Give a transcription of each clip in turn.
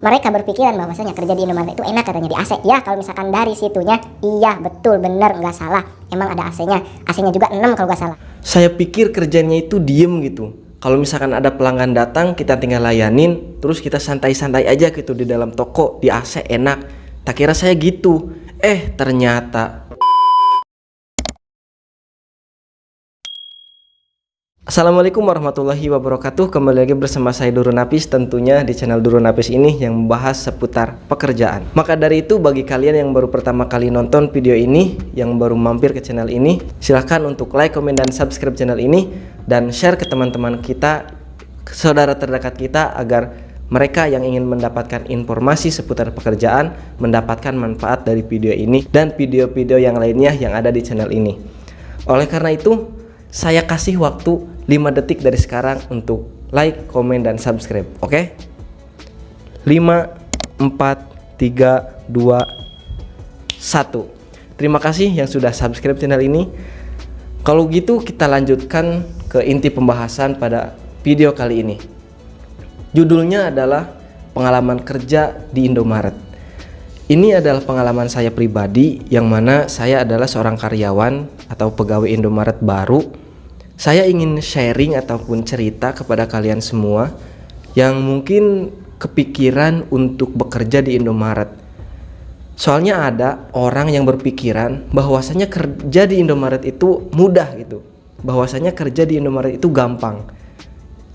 Mereka berpikiran bahwasanya kerja di Indomaret itu enak katanya di AC. Ya kalau misalkan dari situnya, iya betul bener nggak salah. Emang ada AC-nya. AC-nya juga 6 kalau nggak salah. Saya pikir kerjanya itu diem gitu. Kalau misalkan ada pelanggan datang, kita tinggal layanin, terus kita santai-santai aja gitu di dalam toko, di AC enak. Tak kira saya gitu. Ternyata. Assalamualaikum warahmatullahi wabarakatuh. Kembali lagi bersama saya Duru Napis, tentunya di channel Duru Napis ini yang membahas seputar pekerjaan. Maka dari itu, bagi kalian yang baru pertama kali nonton video ini, yang baru mampir ke channel ini, silahkan untuk like, komen, dan subscribe channel ini, dan share ke teman-teman kita, saudara terdekat kita, agar mereka yang ingin mendapatkan informasi seputar pekerjaan mendapatkan manfaat dari video ini dan video-video yang lainnya yang ada di channel ini. Oleh karena itu, saya kasih waktu 5 detik dari sekarang untuk like, komen, dan subscribe. Oke? 5, 4, 3, 2, 1. Terima kasih yang sudah subscribe channel ini. Kalau gitu kita lanjutkan ke inti pembahasan pada video kali ini. Judulnya adalah pengalaman kerja di Indomaret. Ini adalah pengalaman saya pribadi, yang mana saya adalah seorang karyawan atau pegawai Indomaret baru. Saya ingin sharing ataupun cerita kepada kalian semua yang mungkin kepikiran untuk bekerja di Indomaret. Soalnya ada orang yang berpikiran bahwasanya kerja di Indomaret itu mudah gitu. Bahwasanya kerja di Indomaret itu gampang.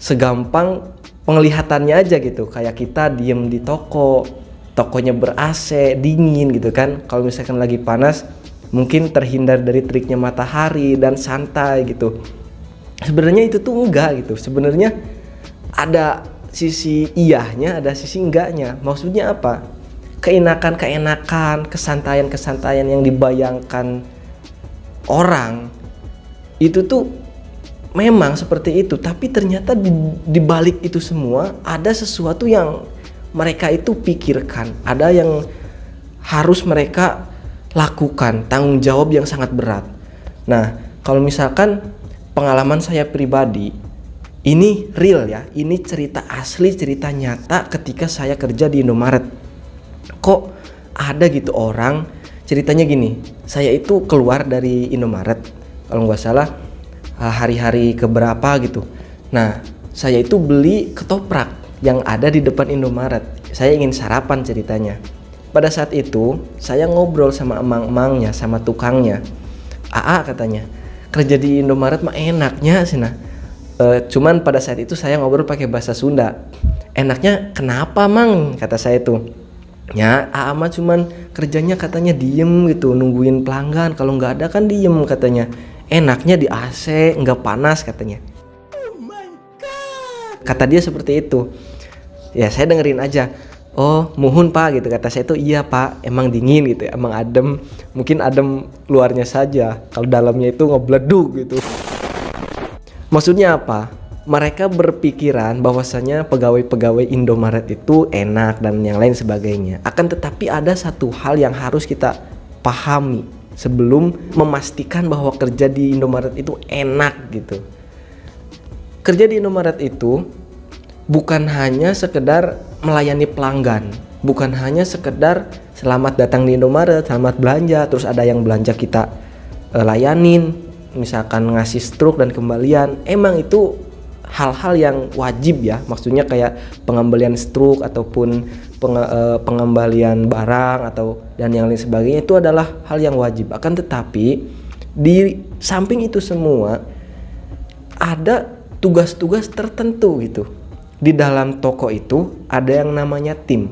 Segampang penglihatannya aja gitu. Kayak kita diem di toko, tokonya ber-AC, dingin gitu kan. Kalau misalkan lagi panas, mungkin terhindar dari teriknya matahari dan santai gitu. Sebenarnya itu tuh enggak gitu. Sebenarnya ada sisi iyahnya, ada sisi enggaknya. Maksudnya apa? Keenakan-keenakan, kesantaian-kesantaian yang dibayangkan orang itu tuh memang seperti itu. Tapi ternyata di balik itu semua ada sesuatu yang mereka itu pikirkan. Ada yang harus mereka lakukan, tanggung jawab yang sangat berat. Nah, kalau misalkan pengalaman saya pribadi, ini real ya, ini cerita asli, cerita nyata ketika saya kerja di Indomaret. Kok ada gitu orang, ceritanya gini, saya itu keluar dari Indomaret, kalau nggak salah hari-hari keberapa gitu. Nah, saya itu beli ketoprak yang ada di depan Indomaret. Saya ingin sarapan ceritanya. Pada saat itu, saya ngobrol sama emang-emangnya, sama tukangnya. "Aa," katanya, "kerja di Indomaret mah enaknya sih nah." Cuman pada saat itu saya ngobrol pakai bahasa Sunda. "Enaknya kenapa, Mang?" kata saya tuh. "Ya, Aa mah cuman kerjanya katanya diem gitu, nungguin pelanggan. Kalau nggak ada kan diem," katanya. "Enaknya di AC, nggak panas," katanya. Oh my god, kata dia seperti itu. Ya saya dengerin aja. "Oh, muhun Pak," gitu kata saya tuh. "Iya Pak, emang dingin gitu, emang adem. Mungkin adem luarnya saja, kalau dalamnya itu ngebleduk gitu." Maksudnya apa? Mereka berpikiran bahwasanya pegawai-pegawai Indomaret itu enak dan yang lain sebagainya. Akan tetapi ada satu hal yang harus kita pahami sebelum memastikan bahwa kerja di Indomaret itu enak gitu. Kerja di Indomaret itu bukan hanya sekedar melayani pelanggan, bukan hanya sekedar selamat datang di Indomaret, selamat belanja, terus ada yang belanja kita layanin, misalkan ngasih struk dan kembalian. Emang itu hal-hal yang wajib ya, maksudnya kayak pengembalian struk ataupun pengembalian barang atau dan yang lain sebagainya, itu adalah hal yang wajib. Akan tetapi di samping itu semua ada tugas-tugas tertentu gitu. Di dalam toko itu ada yang namanya tim.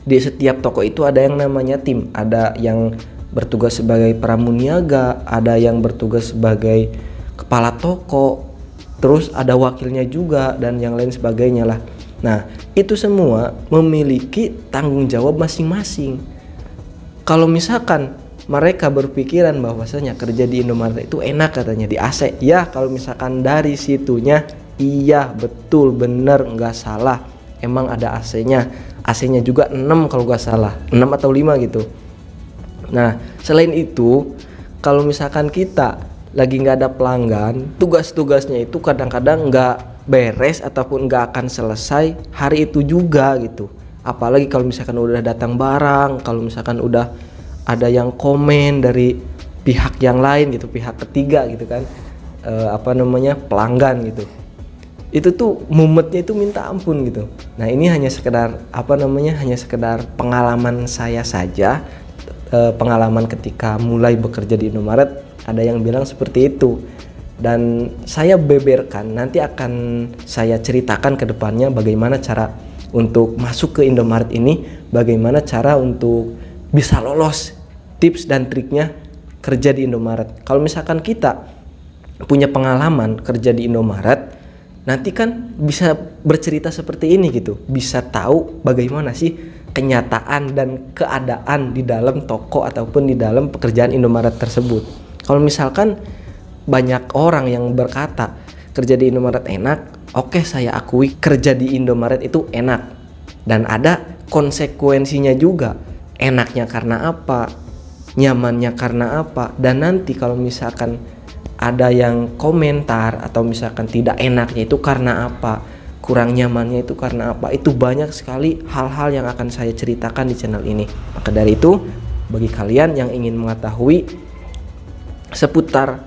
Di setiap toko itu ada yang namanya tim. Ada yang bertugas sebagai pramuniaga, ada yang bertugas sebagai kepala toko, terus ada wakilnya juga dan yang lain sebagainya lah. Nah, itu semua memiliki tanggung jawab masing-masing. Kalau misalkan mereka berpikiran bahwasanya kerja di Indomaret itu enak katanya di AC, ya kalau misalkan dari situnya, iya betul bener nggak salah, emang ada AC-nya. AC-nya juga 6 kalau nggak salah, 6 atau 5 gitu. Nah, selain itu, kalau misalkan kita lagi nggak ada pelanggan, tugas-tugasnya itu kadang-kadang nggak beres ataupun nggak akan selesai hari itu juga gitu. Apalagi kalau misalkan udah datang barang, kalau misalkan udah ada yang komen dari pihak yang lain gitu, pihak ketiga gitu kan, pelanggan gitu. Itu tuh mumetnya itu minta ampun gitu. Nah, ini hanya sekedar hanya sekedar pengalaman saya saja, pengalaman ketika mulai bekerja di Indomaret. Ada yang bilang seperti itu, dan saya beberkan, nanti akan saya ceritakan ke depannya bagaimana cara untuk masuk ke Indomaret ini, bagaimana cara untuk bisa lolos, tips dan triknya kerja di Indomaret. Kalau misalkan kita punya pengalaman kerja di Indomaret, nanti kan bisa bercerita seperti ini gitu, bisa tahu bagaimana sih kenyataan dan keadaan di dalam toko ataupun di dalam pekerjaan Indomaret tersebut. Kalau misalkan banyak orang yang berkata kerja di Indomaret enak, oke, saya akui kerja di Indomaret itu enak, dan ada konsekuensinya juga. Enaknya karena apa, nyamannya karena apa, dan nanti kalau misalkan ada yang komentar atau misalkan tidak enaknya itu karena apa, kurang nyamannya itu karena apa, itu banyak sekali hal-hal yang akan saya ceritakan di channel ini. Maka dari itu, bagi kalian yang ingin mengetahui seputar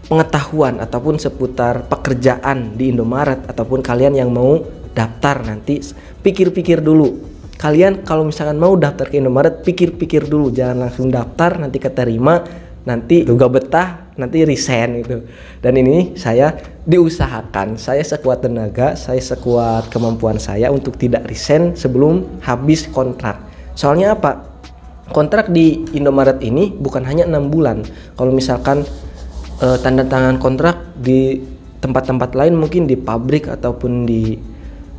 pengetahuan ataupun seputar pekerjaan di Indomaret, ataupun kalian yang mau daftar nanti, pikir-pikir dulu. Kalian kalau misalkan mau daftar ke Indomaret, pikir-pikir dulu, jangan langsung daftar nanti keterima, nanti juga betah, nanti resign gitu. Dan ini saya diusahakan, saya sekuat tenaga, saya sekuat kemampuan saya untuk tidak resign sebelum habis kontrak. Soalnya apa? Kontrak di Indomaret ini bukan hanya 6 bulan. Kalau misalkan tanda tangan kontrak di tempat-tempat lain, mungkin di pabrik ataupun di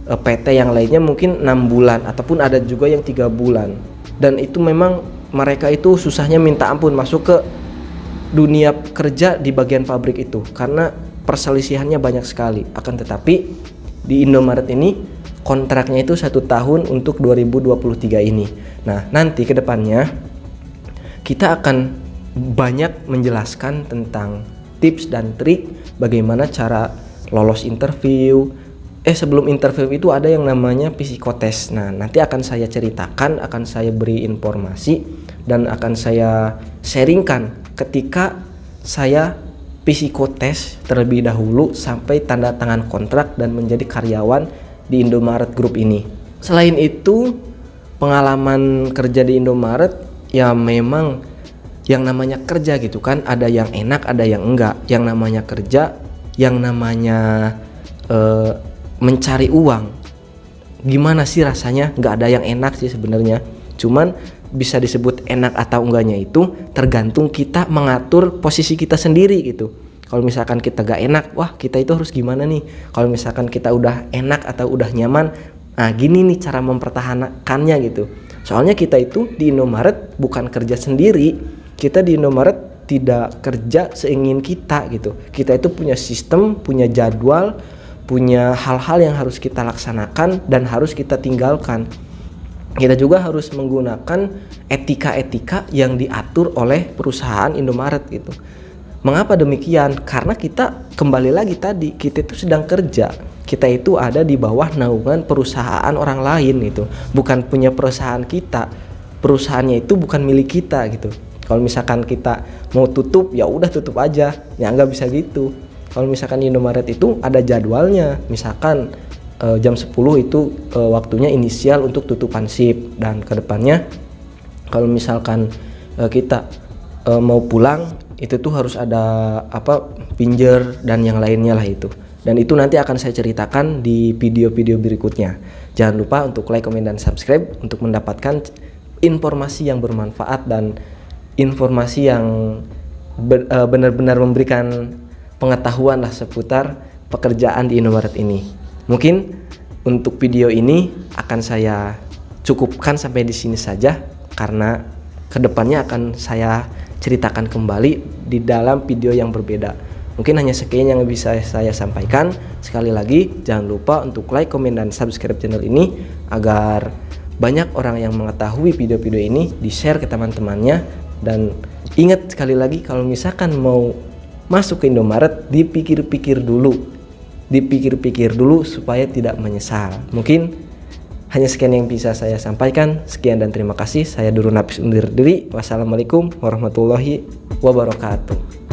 PT yang lainnya mungkin 6 bulan, ataupun ada juga yang 3 bulan. Dan itu memang mereka itu susahnya minta ampun masuk ke dunia kerja di bagian pabrik itu, karena perselisihannya banyak sekali. Akan tetapi di Indomaret ini kontraknya itu 1 tahun untuk 2023 ini. Nah, nanti ke depannya kita akan banyak menjelaskan tentang tips dan trik bagaimana cara lolos interview. Sebelum interview itu ada yang namanya psikotest. Nah, nanti akan saya ceritakan, akan saya beri informasi, dan akan saya sharingkan ketika saya psikotest terlebih dahulu sampai tanda tangan kontrak dan menjadi karyawan di Indomaret Group ini. Selain itu, pengalaman kerja di Indomaret ya memang yang namanya kerja gitu kan, ada yang enak, ada yang enggak. Yang namanya kerja, yang namanya mencari uang, gimana sih rasanya? Nggak ada yang enak sih sebenarnya. Cuman bisa disebut enak atau enggaknya itu tergantung kita mengatur posisi kita sendiri gitu. Kalau misalkan kita gak enak, wah kita itu harus gimana nih? Kalau misalkan kita udah enak atau udah nyaman, nah gini nih cara mempertahankannya gitu. Soalnya kita itu di Indomaret bukan kerja sendiri. Kita di Indomaret tidak kerja seingin kita gitu. Kita itu punya sistem, punya jadwal, punya hal-hal yang harus kita laksanakan dan harus kita tinggalkan. Kita juga harus menggunakan etika-etika yang diatur oleh perusahaan Indomaret gitu. Mengapa demikian? Karena kita kembali lagi tadi, kita itu sedang kerja. Kita itu ada di bawah naungan perusahaan orang lain gitu. Bukan punya perusahaan kita. Perusahaannya itu bukan milik kita gitu. Kalau misalkan kita mau tutup, ya udah tutup aja. Ya nggak bisa gitu. Kalau misalkan di Indomaret itu ada jadwalnya. Misalkan jam 10 itu waktunya inisial untuk tutupan shift, dan kedepannya kalau misalkan kita mau pulang itu tuh harus ada pinjer dan yang lainnya lah itu. Dan itu nanti akan saya ceritakan di video-video berikutnya. Jangan lupa untuk like, comment, dan subscribe untuk mendapatkan informasi yang bermanfaat dan informasi yang benar-benar memberikan pengetahuan lah seputar pekerjaan di Indomaret ini. Mungkin untuk video ini akan saya cukupkan sampai di sini saja, karena kedepannya akan saya ceritakan kembali di dalam video yang berbeda. Mungkin hanya sekian yang bisa saya sampaikan. Sekali lagi jangan lupa untuk like, comment, dan subscribe channel ini agar banyak orang yang mengetahui video-video ini, di-share ke teman-temannya. Dan ingat sekali lagi, kalau misalkan mau masuk ke Indomaret, dipikir-pikir dulu supaya tidak menyesal. Mungkin Hanya sekian yang bisa saya sampaikan. Sekian dan terima kasih. Saya Durun Napis undur diri. Wassalamualaikum warahmatullahi wabarakatuh.